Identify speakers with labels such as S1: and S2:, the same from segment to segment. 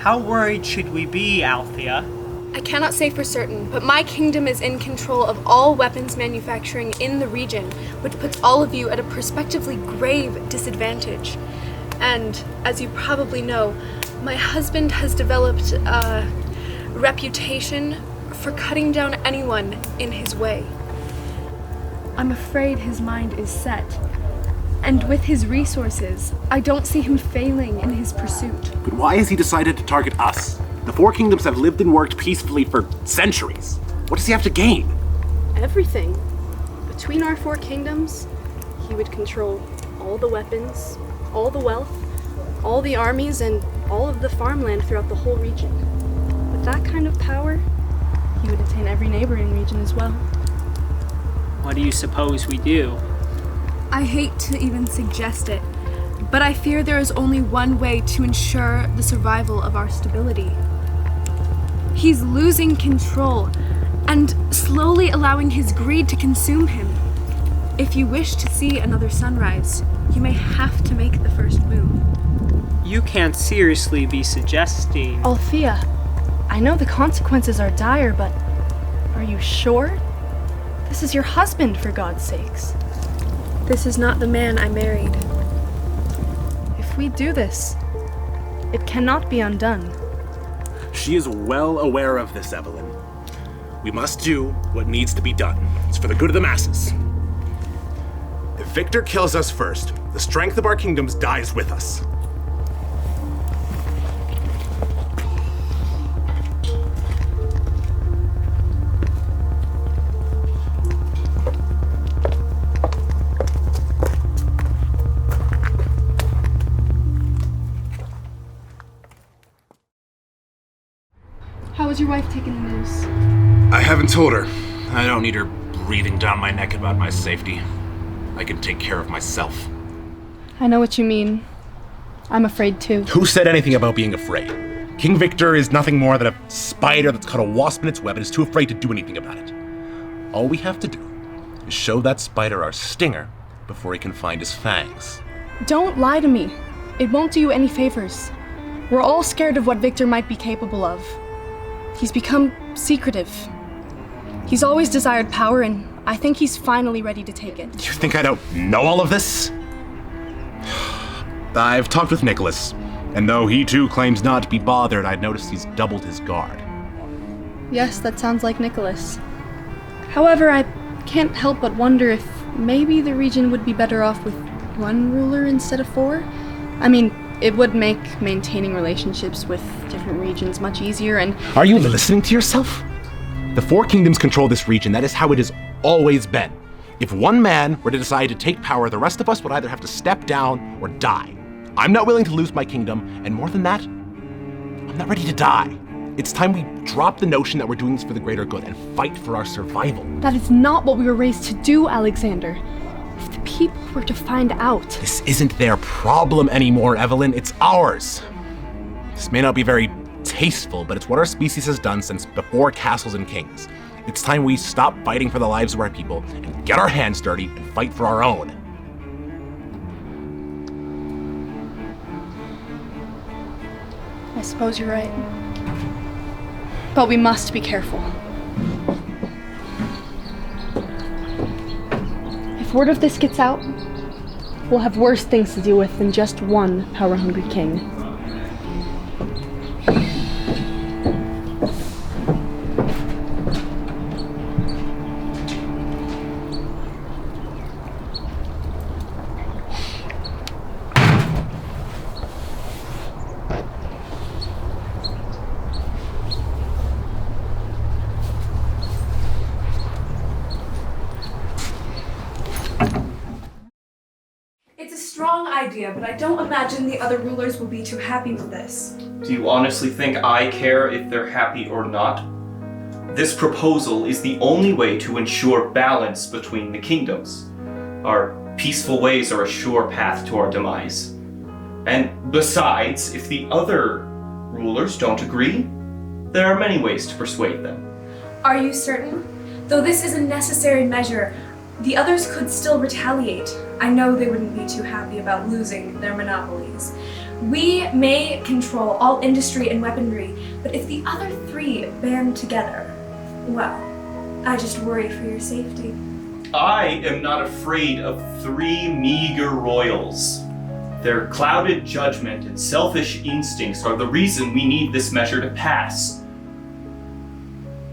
S1: How worried should we be, Althea?
S2: I cannot say for certain, but my kingdom is in control of all weapons manufacturing in the region, which puts all of you at a prospectively grave disadvantage. And, as you probably know, my husband has developed a reputation for cutting down anyone in his way. I'm afraid his mind is set. And with his resources, I don't see him failing in his pursuit.
S3: But why has he decided to target us? The Four Kingdoms have lived and worked peacefully for centuries. What does he have to gain?
S2: Everything. Between our four kingdoms, he would control all the weapons, all the wealth, all the armies, and all of the farmland throughout the whole region. With that kind of power, he would attain every neighboring region as well.
S1: What do you suppose we do?
S2: I hate to even suggest it, but I fear there is only one way to ensure the survival of our stability. He's losing control and slowly allowing his greed to consume him. If you wish to see another sunrise, you may have to make the first move.
S1: You can't seriously be suggesting...
S2: Althea, I know the consequences are dire, but are you sure? This is your husband, for God's sakes. This is not the man I married. If we do this, it cannot be undone.
S3: She is well aware of this, Evelyn. We must do what needs to be done. It's for the good of the masses. If Victor kills us first, the strength of our kingdoms dies with us.
S2: How is your wife taking the news?
S3: I haven't told her. I don't need her breathing down my neck about my safety. I can take care of myself.
S2: I know what you mean. I'm afraid too.
S3: Who said anything about being afraid? King Victor is nothing more than a spider that's caught a wasp in its web and is too afraid to do anything about it. All we have to do is show that spider our stinger before he can find his fangs.
S2: Don't lie to me. It won't do you any favors. We're all scared of what Victor might be capable of. He's become secretive. He's always desired power, and I think he's finally ready to take it.
S3: You think I don't know all of this? I've talked with Nicholas, and though he too claims not to be bothered, I've noticed he's doubled his guard.
S2: Yes, that sounds like Nicholas. However, I can't help but wonder if maybe the region would be better off with one ruler instead of four. I mean, it would make maintaining relationships with different regions much easier, and...
S3: Are you listening to yourself? The Four Kingdoms control this region. That is how it has always been. If one man were to decide to take power, the rest of us would either have to step down or die. I'm not willing to lose my kingdom, and more than that, I'm not ready to die. It's time we drop the notion that we're doing this for the greater good and fight for our survival.
S2: That is not what we were raised to do, Alexander. If the people were to find out...
S3: This isn't their problem anymore, Evelyn. It's ours. This may not be very tasteful, but it's what our species has done since before castles and kings. It's time we stop fighting for the lives of our people and get our hands dirty and fight for our own.
S2: I suppose you're right. But we must be careful. If word of this gets out, we'll have worse things to deal with than just one power-hungry king. It's a strong idea, but I don't imagine the other rulers will be too happy with this.
S4: Do you honestly think I care if they're happy or not? This proposal is the only way to ensure balance between the kingdoms. Our peaceful ways are a sure path to our demise. And besides, if the other rulers don't agree, there are many ways to persuade them.
S2: Are you certain? Though this is a necessary measure, the others could still retaliate. I know they wouldn't be too happy about losing their monopolies. We may control all industry and weaponry, but if the other three band together, well, I just worry for your safety.
S4: I am not afraid of 3 meager royals. Their clouded judgment and selfish instincts are the reason we need this measure to pass.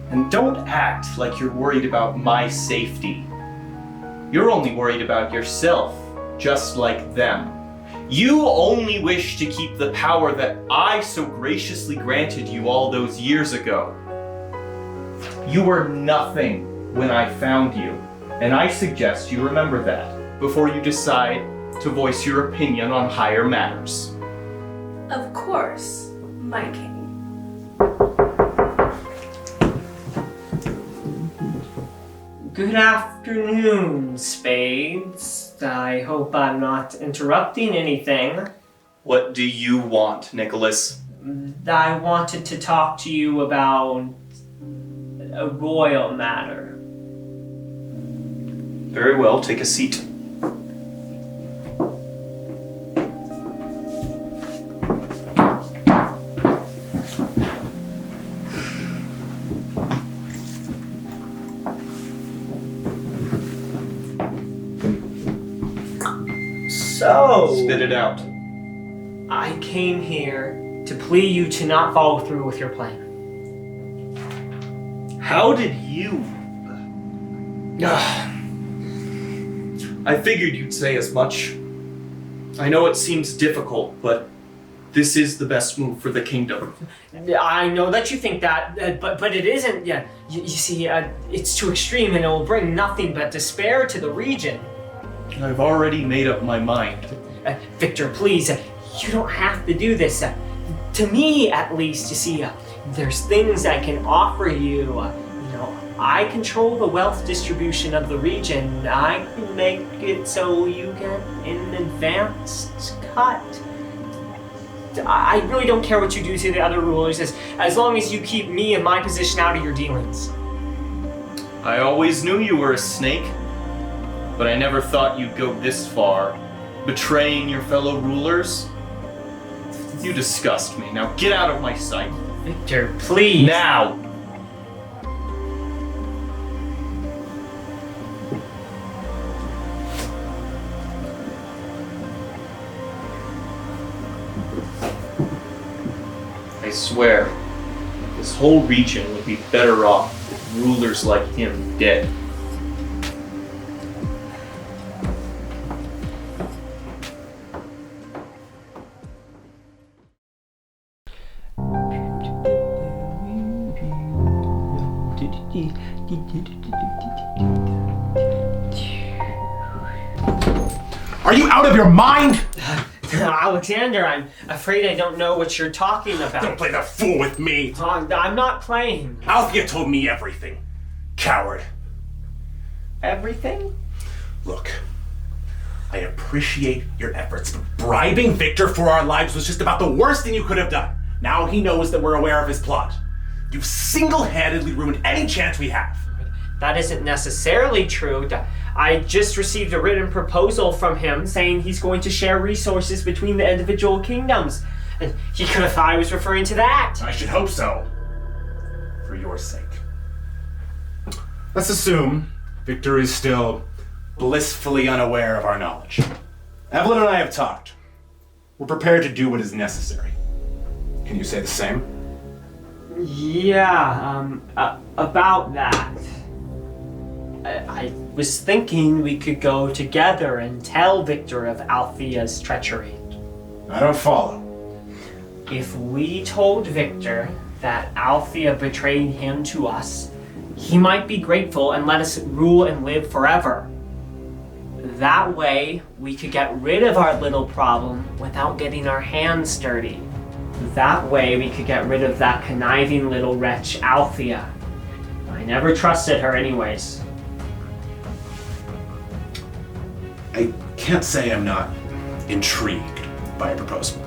S4: And don't act like you're worried about my safety. You're only worried about yourself, just like them. You only wish to keep the power that I so graciously granted you all those years ago. You were nothing when I found you, and I suggest you remember that before you decide to voice your opinion on higher matters.
S2: Of course, my king.
S1: Good afternoon, Spades. I hope I'm not interrupting anything.
S4: What do you want, Nicholas?
S1: I wanted to talk to you about a royal matter.
S4: Very well, take a seat.
S1: So,
S4: Spit it out.
S1: I came here to plea you to not follow through with your plan.
S4: How did you... I figured you'd say as much. I know it seems difficult, but this is the best move for the kingdom.
S1: I know that you think that, but it isn't. Yeah, you see, it's too extreme and it will bring nothing but despair to the region.
S4: I've already made up my mind.
S1: Victor, please, you don't have to do this. To me, at least, you see, there's things I can offer you. I control the wealth distribution of the region. I can make it so you get an advanced cut. I really don't care what you do to the other rulers, as long as you keep me and my position out of your dealings.
S4: I always knew you were a snake, but I never thought you'd go this far. Betraying your fellow rulers? You disgust me. Now get out of my sight.
S1: Victor, please.
S4: Now! I swear, this whole region would be better off with rulers like him dead.
S3: Are you out of your mind?
S1: Alexander, I'm afraid I don't know what you're talking about.
S3: Don't play the fool with me.
S1: I'm not playing.
S3: Althea told me everything. Coward.
S1: Everything?
S3: Look, I appreciate your efforts, but bribing Victor for our lives was just about the worst thing you could have done. Now he knows that we're aware of his plot. You've single-handedly ruined any chance we have.
S1: That isn't necessarily true. I just received a written proposal from him saying he's going to share resources between the individual kingdoms. And he could have thought I was referring to that.
S3: I should hope so. For your sake. Let's assume Victor is still blissfully unaware of our knowledge. Evelyn and I have talked. We're prepared to do what is necessary. Can you say the same?
S1: Yeah, about that. I was thinking we could go together and tell Victor of Althea's treachery.
S3: I don't follow.
S1: If we told Victor that Althea betrayed him to us, he might be grateful and let us rule and live forever. That way, we could get rid of our little problem without getting our hands dirty. That way, we could get rid of that conniving little wretch, Althea. I never trusted her anyways.
S3: I can't say I'm not intrigued by a proposal.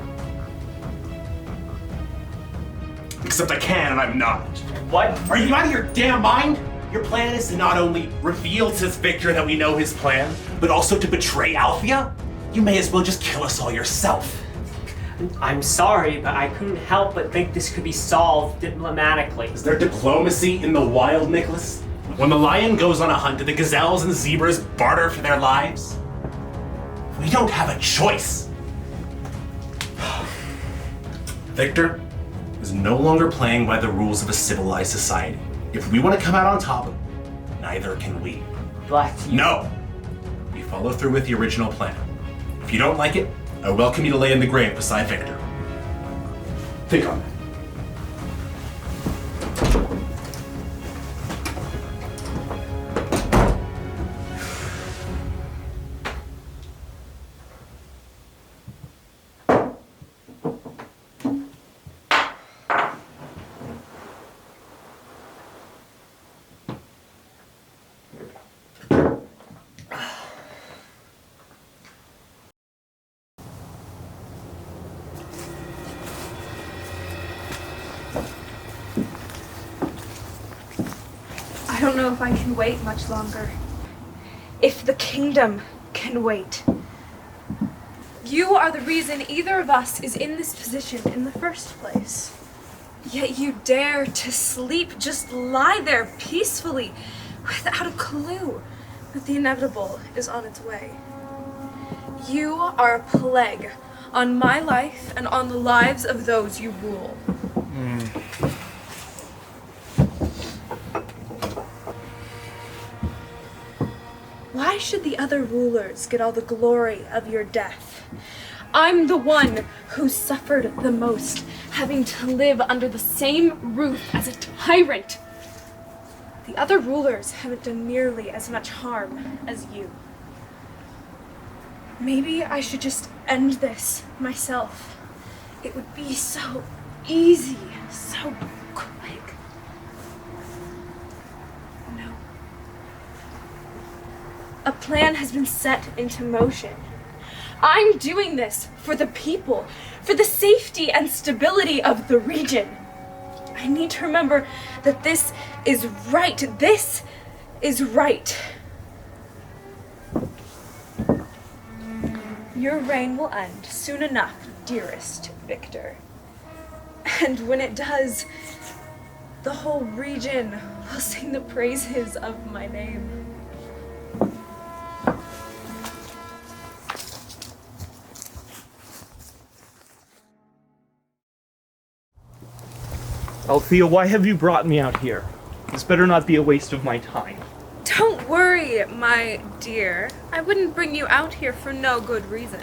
S3: Except I can and I'm not.
S1: What?
S3: Are you out of your damn mind? Your plan is to not only reveal to Victor that we know his plan, but also to betray Althea? You may as well just kill us all yourself.
S1: I'm sorry, but I couldn't help but think this could be solved diplomatically.
S3: Is there diplomacy in the wild, Nicholas? When the lion goes on a hunt, do the gazelles and zebras barter for their lives? We don't have a choice. Victor is no longer playing by the rules of a civilized society. If we want to come out on top, neither can we.
S1: But you...
S3: No! We follow through with the original plan. If you don't like it, I welcome you to lay in the grave beside Victor. Think on that.
S2: I don't know if I can wait much longer. If the kingdom can wait. You are the reason either of us is in this position in the first place. Yet you dare to sleep, just lie there peacefully, without a clue that the inevitable is on its way. You are a plague on my life and on the lives of those you rule. Why should the other rulers get all the glory of your death? I'm the one who suffered the most, having to live under the same roof as a tyrant. The other rulers haven't done nearly as much harm as you. Maybe I should just end this myself. It would be so easy, so quick. No. A plan has been set into motion. I'm doing this for the people, for the safety and stability of the region. I need to remember that this is right. This is right. Your reign will end soon enough, dearest Victor. And when it does, the whole region will sing the praises of my name.
S4: Althea, why have you brought me out here? This better not be a waste of my time.
S2: Don't worry, my dear. I wouldn't bring you out here for no good reason.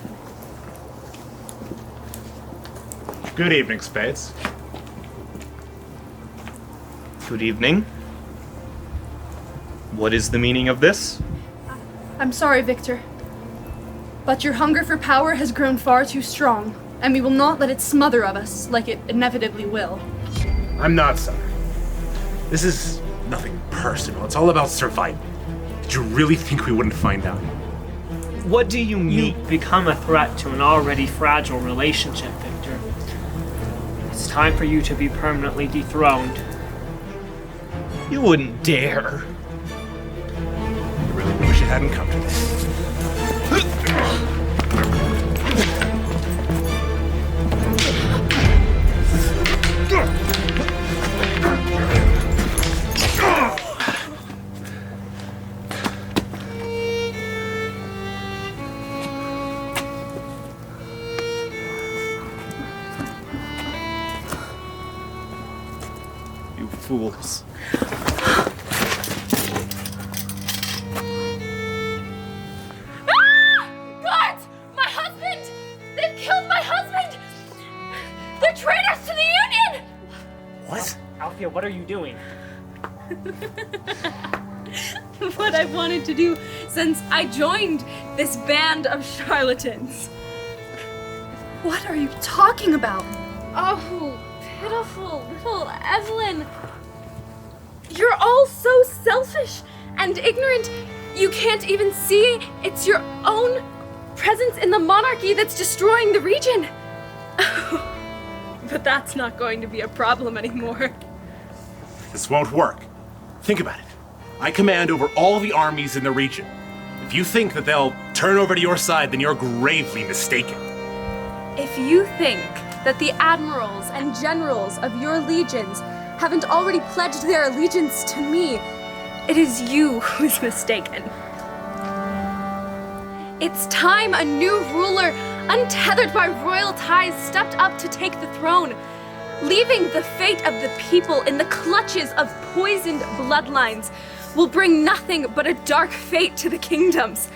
S3: Good evening, Spades.
S4: Good evening. What is the meaning of this?
S5: I'm sorry, Victor. But your hunger for power has grown far too strong, and we will not let it smother of us like it inevitably will.
S3: I'm not sorry. This is nothing personal. It's all about survival. Did you really think we wouldn't find out?
S4: What do you mean?
S1: You become a threat to an already fragile relationship, Victor. It's time for you to be permanently dethroned.
S4: You wouldn't dare.
S3: I really wish it hadn't come to this.
S4: You fools.
S2: Guards! My husband! They've killed my husband! They're traitors to the Union!
S3: What?
S1: Althea, what are you doing?
S2: What I've wanted to do since I joined this band of charlatans.
S5: What are you talking about?
S2: Oh, pitiful little Evelyn. You're all so selfish and ignorant. You can't even see it's your own presence in the monarchy that's destroying the region. But that's not going to be a problem anymore.
S3: This won't work. Think about it. I command over all the armies in the region. If you think that they'll turn over to your side, then you're gravely mistaken.
S2: If you think that the admirals and generals of your legions haven't already pledged their allegiance to me, it is you who is mistaken. It's time a new ruler, untethered by royal ties, stepped up to take the throne, leaving the fate of the people in the clutches of poisoned bloodlines will bring nothing but a dark fate to the kingdoms.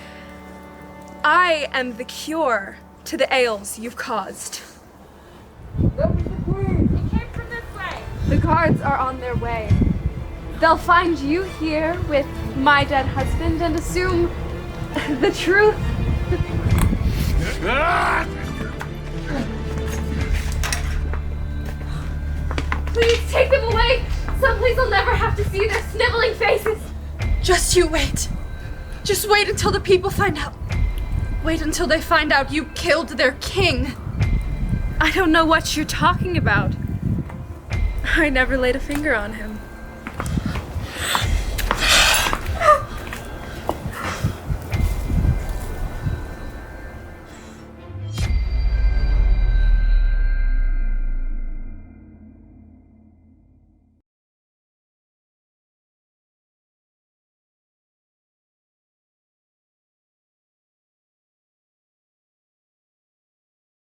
S2: I am the cure to the ails you've caused.
S6: That was the queen! It came from this way!
S2: The guards are on their way. They'll find you here with my dead husband and assume the truth. Please take them away! Someplace I'll never have to see their sniveling faces!
S5: Just you wait. Just wait until the people find out. Wait until they find out you killed their king.
S2: I don't know what you're talking about. I never laid a finger on him.